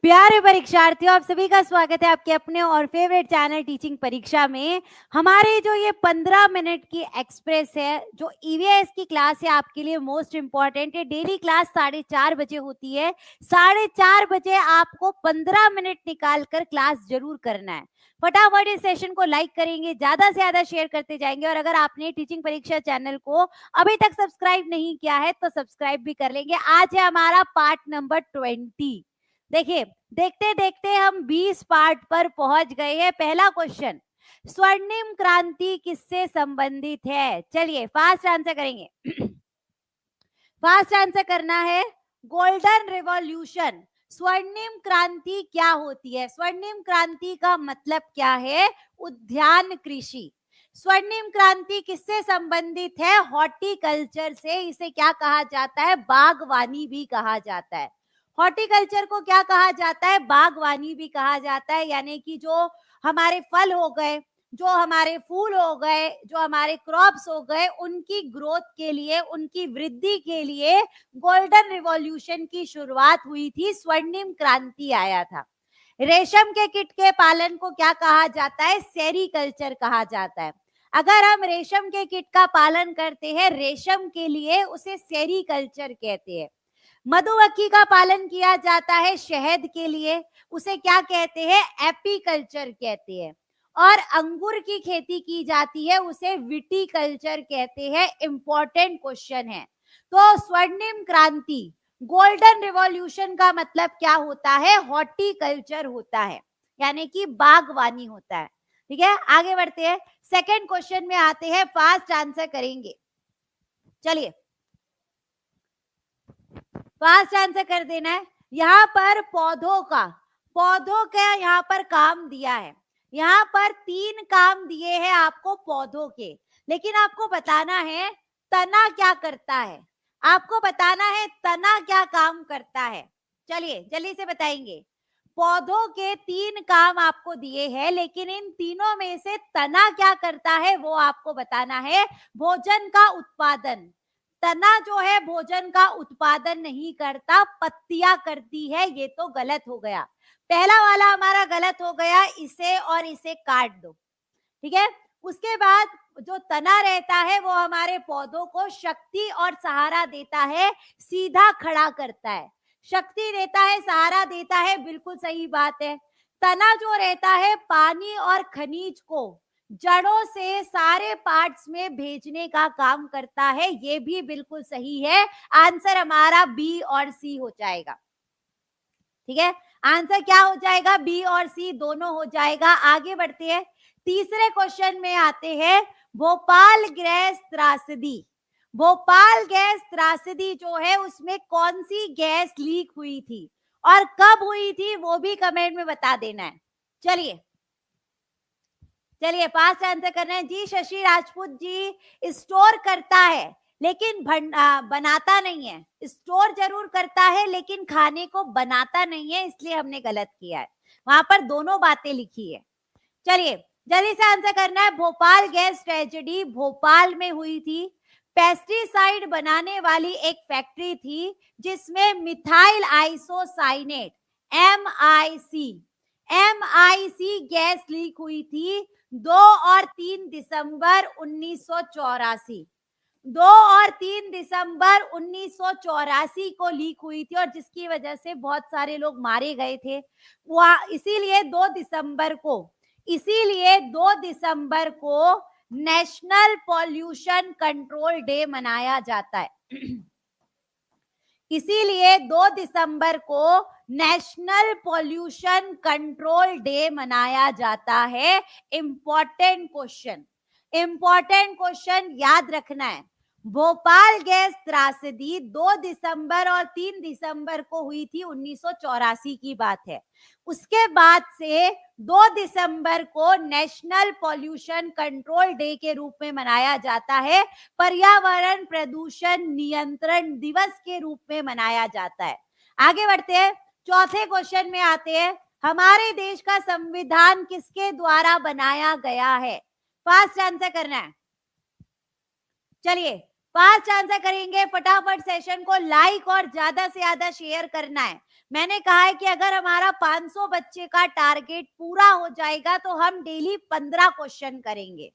प्यारे परीक्षार्थियों, आप सभी का स्वागत है आपके अपने और फेवरेट चैनल टीचिंग परीक्षा में। हमारे जो ये 15 मिनट की एक्सप्रेस है, जो ईवीएस की क्लास है, आपके लिए मोस्ट इंपॉर्टेंट है। डेली क्लास 4:30 बजे होती है। 4:30 बजे आपको 15 मिनट निकाल कर क्लास जरूर करना है। फटाफट इस सेशन को लाइक करेंगे, ज्यादा से ज्यादा शेयर करते जाएंगे, और अगर आपने टीचिंग परीक्षा चैनल को अभी तक सब्सक्राइब नहीं किया है तो सब्सक्राइब भी कर लेंगे। आज है हमारा पार्ट नंबर 20। देखिए, देखते देखते हम 20 पार्ट पर पहुंच गए हैं। पहला क्वेश्चन, स्वर्णिम क्रांति किससे संबंधित है? चलिए फास्ट आंसर करेंगे। फास्ट आंसर करना है। Golden revolution. स्वर्णिम क्रांति क्या होती है? स्वर्णिम क्रांति का मतलब क्या है? उद्यान कृषि। स्वर्णिम क्रांति किससे संबंधित है? हॉर्टिकल्चर से। इसे क्या कहा जाता है? बागवानी भी कहा जाता है। हॉर्टिकल्चर को क्या कहा जाता है? बागवानी भी कहा जाता है। यानी कि जो हमारे फल हो गए, जो हमारे फूल हो गए, जो हमारे क्रॉप्स हो गए, उनकी ग्रोथ के लिए, उनकी वृद्धि के लिए गोल्डन रिवॉल्यूशन की शुरुआत हुई थी। स्वर्णिम क्रांति आया था। रेशम के कीट के पालन को क्या कहा जाता है? सेरीकल्चर कहा जाता है। अगर हम रेशम के कीट का पालन करते हैं रेशम के लिए, उसे सेरीकल्चर कहते हैं। मधुमक्खी का पालन किया जाता है शहद के लिए, उसे क्या कहते हैं? एपीकल्चर कहते हैं। और अंगूर की खेती की जाती है, उसे विटीकल्चर कहते हैं। इंपॉर्टेंट क्वेश्चन है। तो स्वर्णिम क्रांति, गोल्डन रिवॉल्यूशन का मतलब क्या होता है? हॉर्टिकल्चर होता है, यानी कि बागवानी होता है। ठीक है, आगे बढ़ते हैं। सेकंड क्वेश्चन में आते हैं, फास्ट आंसर करेंगे। चलिए फास्ट आंसर कर देना है। यहाँ पर पौधों का यहाँ पर काम दिया है। यहाँ पर 3 काम दिए हैं आपको पौधों के, लेकिन आपको बताना है तना क्या करता है। आपको बताना है तना क्या काम करता है। चलिए जल्दी से बताएंगे। पौधों के 3 काम आपको दिए हैं, लेकिन इन तीनों में से तना क्या करता है वो आपको बताना है। भोजन का उत्पादन। तना जो है भोजन का उत्पादन नहीं करता, पत्तियां करती है। ये तो गलत हो गया। पहला वाला हमारा गलत हो गया, इसे और इसे काट दो। ठीक है, उसके बाद जो तना रहता है वो हमारे पौधों को शक्ति और सहारा देता है, सीधा खड़ा करता है। शक्ति देता है, सहारा देता है, बिल्कुल सही बात है। तना जो रहता है पानी और खनिज को जड़ों से सारे पार्ट्स में भेजने का काम करता है। ये भी बिल्कुल सही है। आंसर हमारा बी और सी हो जाएगा। ठीक है, आंसर क्या हो जाएगा? बी और सी दोनों हो जाएगा। आगे बढ़ते हैं, तीसरे क्वेश्चन में आते हैं। भोपाल गैस त्रासदी। भोपाल गैस त्रासदी जो है उसमें कौन सी गैस लीक हुई थी और कब हुई थी वो भी कमेंट में बता देना है। चलिए चलिए फास्ट आंसर करना है जी। शशि राजपूत जी, स्टोर करता है लेकिन बनाता नहीं है। स्टोर जरूर करता है लेकिन खाने को बनाता नहीं है, इसलिए हमने गलत किया है। वहां पर दोनों बातें लिखी है। चलिए जल्दी से आंसर करना है। भोपाल गैस ट्रेजेडी भोपाल में हुई थी। पेस्टिसाइड बनाने वाली एक फैक्ट्री थी जिसमें methyl isocyanate MIC gas leak हुई थी 2 और 3 दिसंबर 1984। 2 और 3 दिसंबर 1984 को लीक हुई थी, और जिसकी वजह से बहुत सारे लोग मारे गए थे। इसीलिए 2 दिसंबर को नेशनल पॉल्यूशन कंट्रोल डे मनाया जाता है। इसीलिए 2 दिसंबर को नेशनल पॉल्यूशन कंट्रोल डे मनाया जाता है। इंपॉर्टेंट क्वेश्चन याद रखना है। भोपाल गैस त्रासदी 2 दिसंबर और 3 दिसंबर को हुई थी, 1984 की बात है। उसके बाद से 2 दिसंबर को नेशनल पॉल्यूशन कंट्रोल डे के रूप में मनाया जाता है। पर्यावरण प्रदूषण नियंत्रण दिवस के रूप में मनाया जाता है। आगे बढ़ते हैं, चौथे क्वेश्चन में आते हैं। हमारे देश का संविधान किसके द्वारा बनाया गया है? फास्ट आंसर करना है। चलिए फास्ट आंसर करेंगे, फटाफट सेशन को लाइक और ज्यादा से ज्यादा शेयर करना है। मैंने कहा है कि अगर हमारा 500 बच्चे का टारगेट पूरा हो जाएगा तो हम डेली 15 क्वेश्चन करेंगे,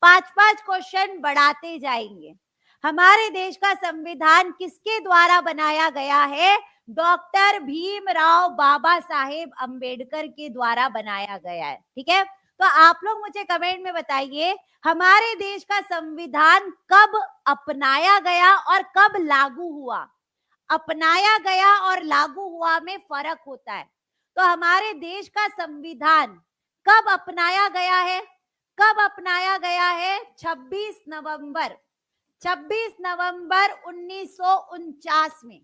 5-5 क्वेश्चन बढ़ाते जाएंगे। हमारे देश का संविधान किसके द्वारा बनाया गया है? डॉक्टर भीमराव बाबा साहेब अंबेडकर के द्वारा बनाया गया है। ठीक है, तो आप लोग मुझे कमेंट में बताइए, हमारे देश का संविधान कब अपनाया गया और कब लागू हुआ? अपनाया गया और लागू हुआ में फर्क होता है। तो हमारे देश का संविधान कब अपनाया गया है? कब अपनाया गया है? 26 नवंबर 1949 में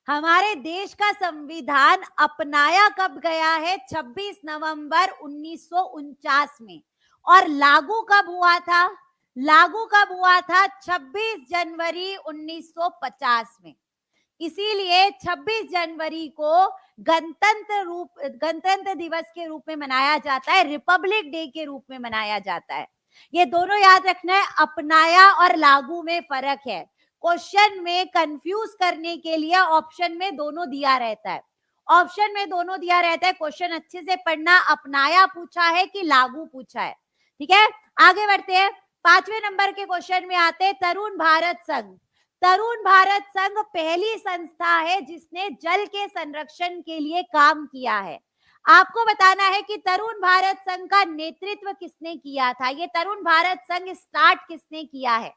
हमारे देश का संविधान अपनाया कब गया है? 26 नवंबर 1949 में। और लागू कब हुआ था? लागू कब हुआ था? 26 जनवरी 1950 में। इसीलिए 26 जनवरी को गणतंत्र दिवस के रूप में मनाया जाता है, रिपब्लिक डे के रूप में मनाया जाता है। ये दोनों याद रखना है, अपनाया और लागू में फर्क है। क्वेश्चन में कंफ्यूज करने के लिए ऑप्शन में दोनों दिया रहता है, ऑप्शन में दोनों दिया रहता है। क्वेश्चन अच्छे से पढ़ना, अपनाया पूछा है कि लागू पूछा है। ठीक है, आगे बढ़ते हैं। 5वें नंबर के क्वेश्चन में आते हैं, तरुण भारत संघ। तरुण भारत संघ पहली संस्था है जिसने जल के संरक्षण के लिए काम किया है। आपको बताना है कि तरुण भारत संघ का नेतृत्व किसने किया था, ये तरुण भारत संघ स्टार्ट किसने किया है?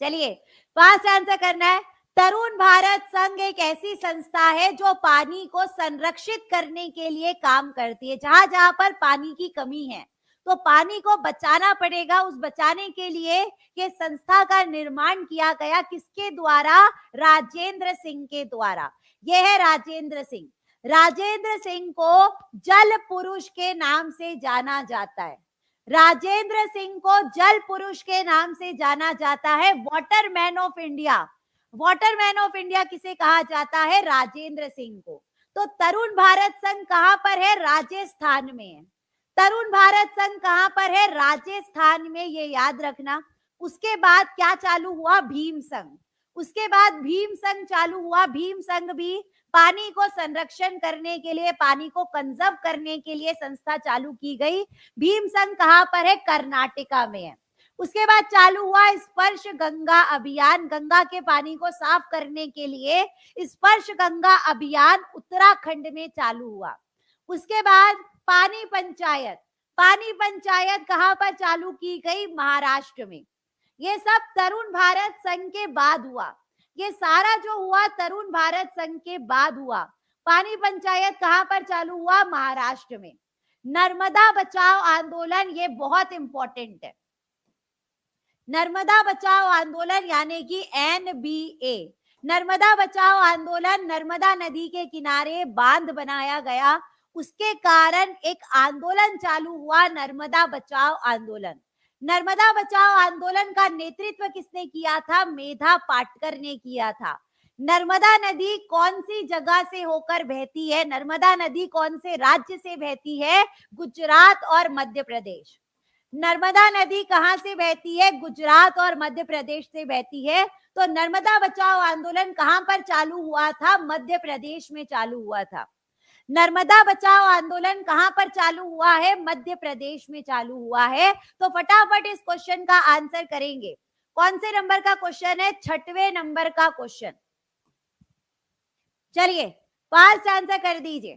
चलिए फास्ट आंसर करना है। तरुण भारत संघ एक ऐसी संस्था है जो पानी को संरक्षित करने के लिए काम करती है। जहां जहां पर पानी की कमी है तो पानी को बचाना पड़ेगा, उस बचाने के लिए ये संस्था का निर्माण किया गया। किसके द्वारा? राजेंद्र सिंह के द्वारा। ये है राजेंद्र सिंह। राजेंद्र सिंह को जल पुरुष के नाम से जाना जाता है। राजेंद्र सिंह को जल पुरुष के नाम से जाना जाता है। Waterman of India, Waterman of India किसे कहा जाता है? राजेंद्र सिंह को। तो तरुण भारत संघ कहां पर है? राजस्थान में है। तरुण भारत संघ कहां पर है? राजस्थान में, ये याद रखना। उसके बाद क्या चालू हुआ? भीम संघ। उसके बाद भीम संघ चालू हुआ। भीम संघ भी पानी को संरक्षण करने के लिए, पानी को कंजर्व करने के लिए संस्था चालू की गई। भीम संघ कहां पर है? कर्नाटका में है। उसके बाद चालू हुआ स्पर्श गंगा अभियान। गंगा के पानी को साफ करने के लिए स्पर्श गंगा अभियान उत्तराखंड में चालू हुआ। उसके बाद पानी पंचायत, पानी पंचायत कहां पर चालू की गई? महाराष्ट्र में। ये सब तरुण भारत संघ के बाद हुआ। ये सारा जो हुआ तरुण भारत संघ के बाद हुआ। पानी पंचायत कहां पर चालू हुआ? महाराष्ट्र में। नर्मदा बचाओ आंदोलन, ये बहुत इंपॉर्टेंट है। नर्मदा बचाओ आंदोलन यानी कि NBA, नर्मदा बचाओ आंदोलन, नर्मदा नदी के किनारे बांध बनाया गया, उसके कारण एक आंदोलन चालू हुआ, नर्मदा बचाओ आंदोलन। नर्मदा बचाओ आंदोलन का नेतृत्व किसने किया था? मेधा पाटकर ने किया था। नर्मदा नदी कौन सी जगह से होकर बहती है? नर्मदा नदी कौन से राज्य से बहती है? गुजरात और मध्य प्रदेश। नर्मदा नदी कहां से बहती है? गुजरात और मध्य प्रदेश से बहती है। तो नर्मदा बचाओ आंदोलन कहां पर चालू हुआ था? मध्य प्रदेश में चालू हुआ था। नर्मदा बचाओ आंदोलन कहां पर चालू हुआ है? मध्य प्रदेश में चालू हुआ है। तो फटाफट इस क्वेश्चन का आंसर करेंगे। कौन से नंबर का क्वेश्चन है? 6वें नंबर का क्वेश्चन। चलिए फास्ट आंसर कर दीजिए,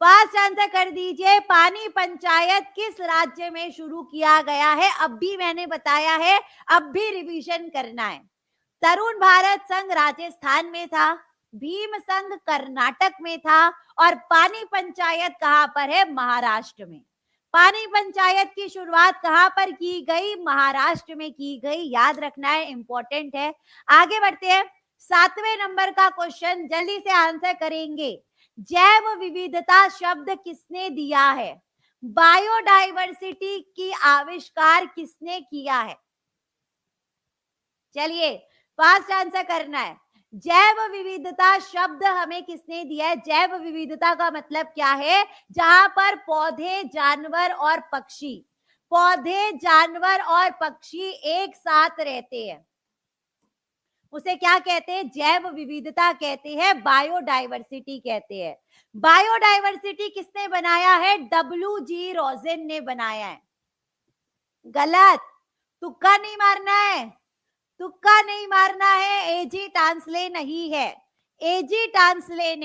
फास्ट आंसर कर दीजिए। पानी पंचायत किस राज्य में शुरू किया गया है? अब भी मैंने बताया है, अब भी रिवीजन करना है। तरुण भारत संघ राजस्थान में था, भीम संघ कर्नाटक में था, और पानी पंचायत कहां पर है? महाराष्ट्र में। पानी पंचायत की शुरुआत कहां पर की गई? महाराष्ट्र में की गई। याद रखना है, इंपॉर्टेंट है। आगे बढ़ते हैं। 7वें नंबर का क्वेश्चन जल्दी से आंसर करेंगे। जैव विविधता शब्द किसने दिया है? बायोडाइवर्सिटी की आविष्कार किसने किया है? चलिए फास्ट आंसर करना है। जैव विविधता शब्द हमें किसने दिया है? जैव विविधता का मतलब क्या है? जहां पर पौधे, जानवर और पक्षी, पौधे, जानवर और पक्षी एक साथ रहते हैं, उसे क्या कहते हैं? जैव विविधता कहते हैं, बायोडाइवर्सिटी कहते हैं। बायोडाइवर्सिटी किसने बनाया है? डब्ल्यू.जी. रोजेन ने बनाया है। गलत, तुक्का नहीं मारना है, तुक्का नहीं मारना है। एजी टांसले नहीं है, एजी टांसले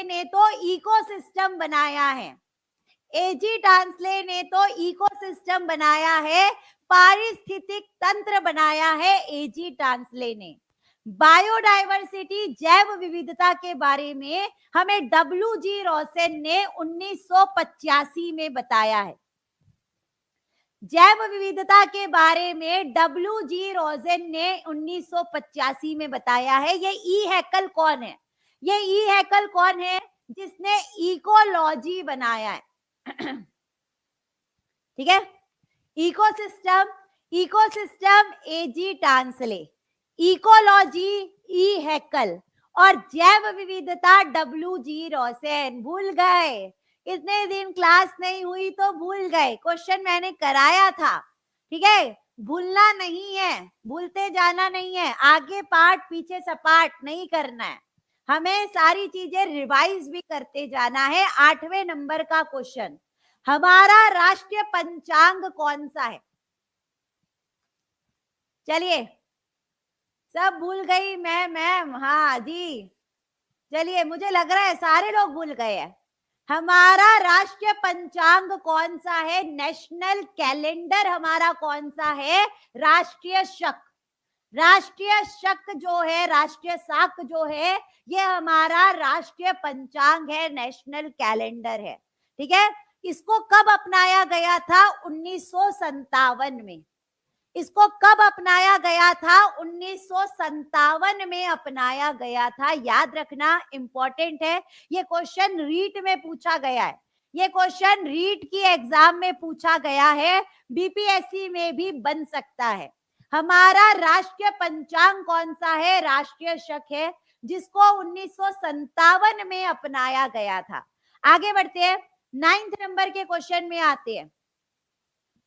ने तो इकोसिस्टम बनाया है, एजी टांसले ने तो इकोसिस्टम बनाया है, पारिस्थितिक तंत्र बनाया है एजी टांसले ने। बायोडाइवर्सिटी, जैव विविधता के बारे में हमें डब्ल्यू.जी. रोसेन ने 1985 में बताया है। जैव विविधता के बारे में डब्ल्यू.जी. रोसेन ने 1985 में बताया है। ये ई हैकल कौन है? ये ई हैकल कौन है? जिसने इकोलॉजी बनाया है। ठीक है, इकोसिस्टम एजी टांसले, इकोलॉजी ई हैकल और जैव विविधता डब्ल्यू.जी. रोसेन। भूल गए, इतने दिन क्लास नहीं हुई तो भूल गए, क्वेश्चन मैंने कराया था। ठीक है, भूलना नहीं है, भूलते जाना नहीं है, आगे पाठ पीछे सपाट नहीं करना है, हमें सारी चीजें रिवाइज भी करते जाना है। 8वें नंबर का क्वेश्चन, हमारा राष्ट्रीय पंचांग कौन सा है? चलिए, सब भूल गई मैम, हाँ जी, चलिए, मुझे लग रहा है सारे लोग भूल गए हैं। हमारा राष्ट्रीय पंचांग कौन सा है? नेशनल कैलेंडर हमारा कौन सा है? राष्ट्रीय शक। राष्ट्रीय शक जो है, राष्ट्रीय शाक जो है, ये हमारा राष्ट्रीय पंचांग है, नेशनल कैलेंडर है। ठीक है, इसको कब अपनाया गया था? 1957 में। इसको कब अपनाया गया था? 1957 में अपनाया गया था। याद रखना, इंपॉर्टेंट है, ये क्वेश्चन रीट में पूछा गया है, ये क्वेश्चन रीट की एग्जाम में पूछा गया है, बीपीएससी में भी बन सकता है। हमारा राष्ट्रीय पंचांग कौन सा है? राष्ट्रीय शक है, जिसको 1957 में अपनाया गया था। आगे बढ़ते हैं, 9th नंबर के क्वेश्चन में आते हैं।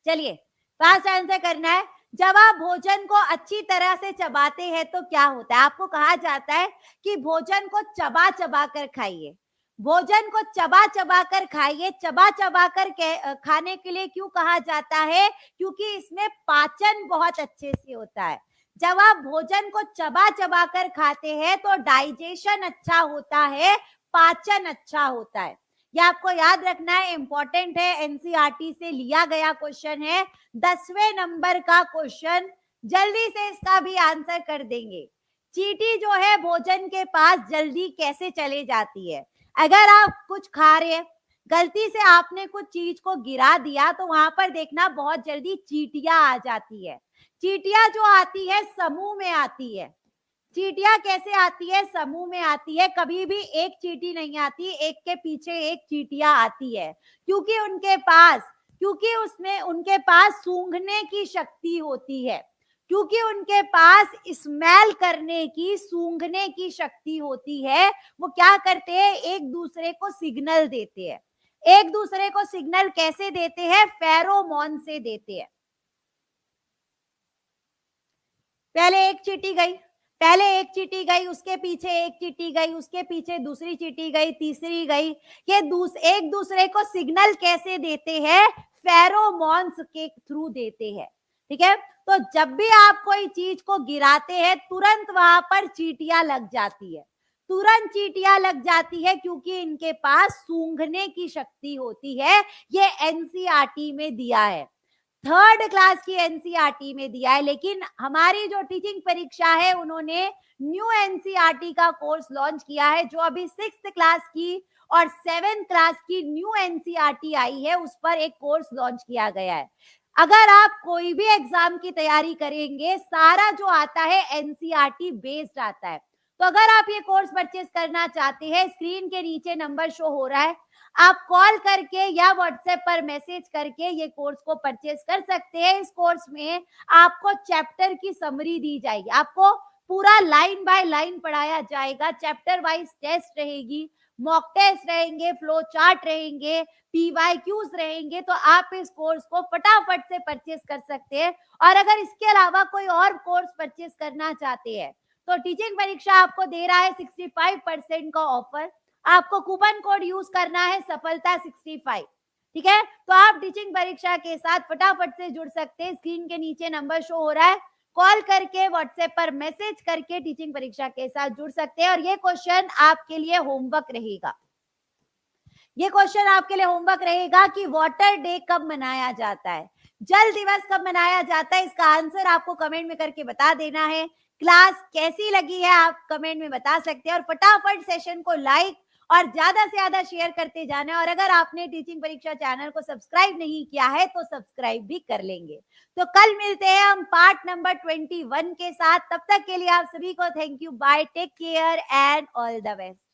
चलिए, फास्ट आंसर करना है। जब आप भोजन को अच्छी तरह से चबाते हैं तो क्या होता है? आपको कहा जाता है कि भोजन को चबा चबा कर खाइए, भोजन को चबा चबा कर खाइए। चबा चबा कर खाने के लिए क्यों कहा जाता है? क्योंकि इसमें पाचन बहुत अच्छे से होता है। जब आप भोजन को चबा चबा कर खाते हैं तो डाइजेशन अच्छा होता है, पाचन अच्छा होता है। ये आपको याद रखना है, इंपॉर्टेंट है, एनसीईआरटी से लिया गया क्वेश्चन है। 10वें नंबर का क्वेश्चन, जल्दी से इसका भी आंसर कर देंगे। चींटी जो है भोजन के पास जल्दी कैसे चले जाती है? अगर आप कुछ खा रहे हैं, गलती से आपने कुछ चीज को गिरा दिया तो वहां पर देखना बहुत जल्दी चींटियां आ जाती है। चींटियां जो आती है समूह में आती है। चींटियां कैसे आती है? समूह में आती है। कभी भी एक चींटी नहीं आती, एक के पीछे एक चींटियां आती है, क्योंकि उनके पास सूंघने की शक्ति होती है, क्योंकि उनके पास स्मेल करने की, सूंघने की शक्ति होती है। वो क्या करते हैं? एक दूसरे को सिग्नल देते हैं। एक दूसरे को सिग्नल कैसे देते हैं? फेरोमोन से देते हैं। पहले एक चींटी गई, उसके पीछे एक चींटी गई, उसके पीछे दूसरी चींटी गई, तीसरी गई। ये एक दूसरे को सिग्नल कैसे देते हैं? फेरोमोन्स के थ्रू देते हैं। ठीक है, तो जब भी आप कोई चीज को गिराते हैं तुरंत वहां पर चींटियां लग जाती है, तुरंत चींटियां लग जाती है, क्योंकि इनके पास सूंघने की शक्ति होती है। ये एनसीईआरटी में दिया है, 3rd क्लास की एनसीईआरटी में दिया है। लेकिन हमारी जो टीचिंग परीक्षा है, उन्होंने न्यू एनसीईआरटी का कोर्स लॉन्च किया है, जो अभी 6th क्लास की और 7th क्लास की न्यू एनसीईआरटी आई है, उस पर एक कोर्स लॉन्च किया गया है। अगर आप कोई भी एग्जाम की तैयारी करेंगे, सारा जो आता है एनसीईआरटी बेस्ड आता है। तो अगर आप ये कोर्स परचेज करना चाहते हैं, स्क्रीन के नीचे नंबर शो हो रहा है, आप कॉल करके या व्हाट्सएप पर मैसेज करके ये कोर्स को परचेज कर सकते हैं। इस कोर्स में आपको चैप्टर की समरी दी जाएगी, आपको पूरा लाइन बाय लाइन पढ़ाया जाएगा, चैप्टर वाइज टेस्ट रहेगी, मॉक टेस्ट रहेंगे, फ्लो चार्ट रहेंगे, पीवाईक्यूज रहेंगे। तो आप इस कोर्स को फटाफट से परचेस कर सकते हैं। और अगर इसके अलावा कोई और कोर्स परचेस करना चाहते हैं तो टीचिंग परीक्षा आपको दे रहा है 65% का ऑफर। आपको कूपन कोड यूज करना है सफलता 65। ठीक है, तो आप टीचिंग परीक्षा के साथ फटाफट से जुड़ सकते हैं। स्क्रीन के नीचे नंबर शो हो रहा है, कॉल करके, व्हाट्सएप पर मैसेज करके टीचिंग परीक्षा के साथ जुड़ सकते हैं। और ये क्वेश्चन आपके लिए होमवर्क रहेगा, ये क्वेश्चन आपके लिए होमवर्क रहेगा कि वाटर डे कब मनाया जाता है, जल दिवस कब मनाया जाता है। इसका आंसर आपको कमेंट में करके बता देना है। क्लास कैसी लगी है आप कमेंट में बता सकते हैं। और फटाफट सेशन को लाइक और ज्यादा से ज्यादा शेयर करते जाना है। और अगर आपने टीचिंग परीक्षा चैनल को सब्सक्राइब नहीं किया है तो सब्सक्राइब भी कर लेंगे। तो कल मिलते हैं हम पार्ट नंबर 21 के साथ। तब तक के लिए आप सभी को thank you, bye, take care and all the best.